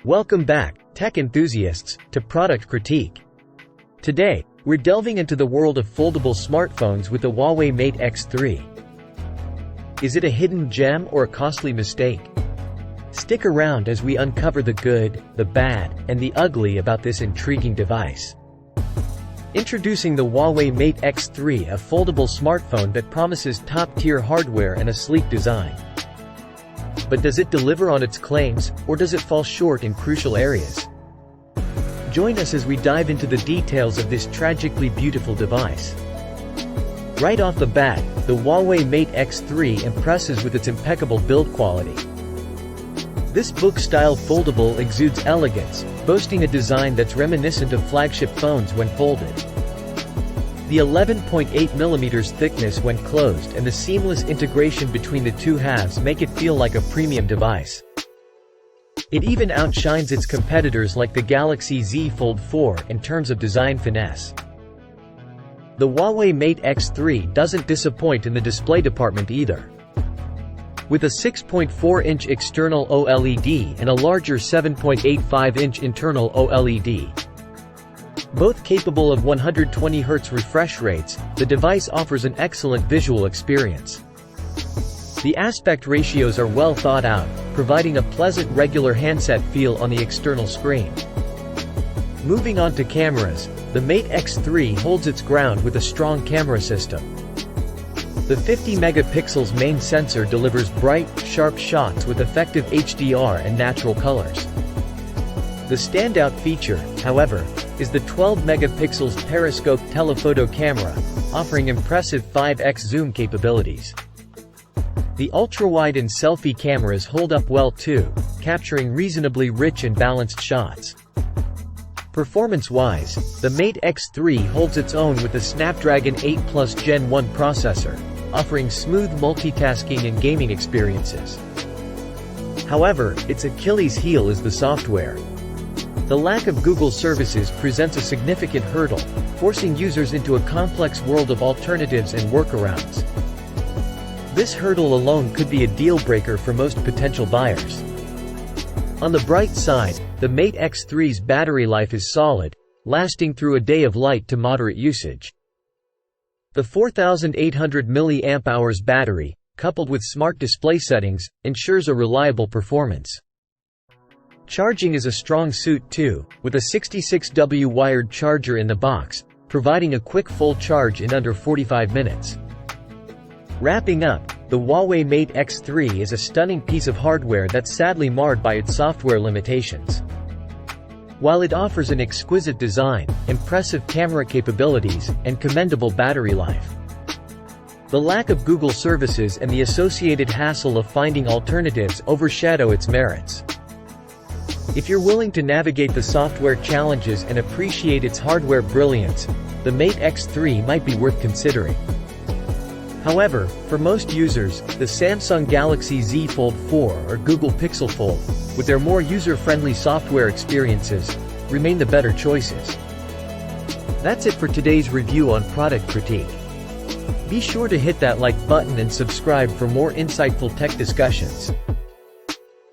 Welcome back, tech enthusiasts, to Product Critique. Today, we're delving into the world of foldable smartphones with the Huawei Mate X3. Is it a hidden gem or a costly mistake? Stick around as we uncover the good, the bad, and the ugly about this intriguing device. Introducing the Huawei Mate X3, a foldable smartphone that promises top-tier hardware and a sleek design. But does it deliver on its claims, or does it fall short in crucial areas? Join us as we dive into the details of this tragically beautiful device. Right off the bat, the Huawei Mate X3 impresses with its impeccable build quality. This book-style foldable exudes elegance, boasting a design that's reminiscent of flagship phones when folded. The 11.8mm thickness when closed and the seamless integration between the two halves make it feel like a premium device. It even outshines its competitors like the Galaxy Z Fold 4 in terms of design finesse. The Huawei Mate X3 doesn't disappoint in the display department either. With a 6.4-inch external OLED and a larger 7.85-inch internal OLED, both capable of 120Hz refresh rates, the device offers an excellent visual experience. The aspect ratios are well thought out, providing a pleasant regular handset feel on the external screen. Moving on to cameras, the Mate X3 holds its ground with a strong camera system. The 50-megapixels main sensor delivers bright, sharp shots with effective HDR and natural colors. The standout feature, however, is the 12-megapixels periscope telephoto camera, offering impressive 5x zoom capabilities. The ultra-wide and selfie cameras hold up well too, capturing reasonably rich and balanced shots. Performance-wise, the Mate X3 holds its own with the Snapdragon 8 Plus Gen 1 processor, offering smooth multitasking and gaming experiences. However, its Achilles heel is the software. The lack of Google services presents a significant hurdle, forcing users into a complex world of alternatives and workarounds. This hurdle alone could be a deal-breaker for most potential buyers. On the bright side, the Mate X3's battery life is solid, lasting through a day of light to moderate usage. The 4,800 mAh battery, coupled with smart display settings, ensures a reliable performance. Charging is a strong suit too, with a 66W wired charger in the box, providing a quick full charge in under 45 minutes. Wrapping up, the Huawei Mate X3 is a stunning piece of hardware that's sadly marred by its software limitations. While it offers an exquisite design, impressive camera capabilities, and commendable battery life, the lack of Google services and the associated hassle of finding alternatives overshadow its merits. If you're willing to navigate the software challenges and appreciate its hardware brilliance, the Mate X3 might be worth considering. However, for most users, the Samsung Galaxy Z Fold 4 or Google Pixel Fold, with their more user-friendly software experiences, remain the better choices. That's it for today's review on Product Critique. Be sure to hit that like button and subscribe for more insightful tech discussions.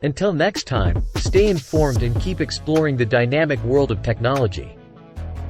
Until next time, stay informed and keep exploring the dynamic world of technology.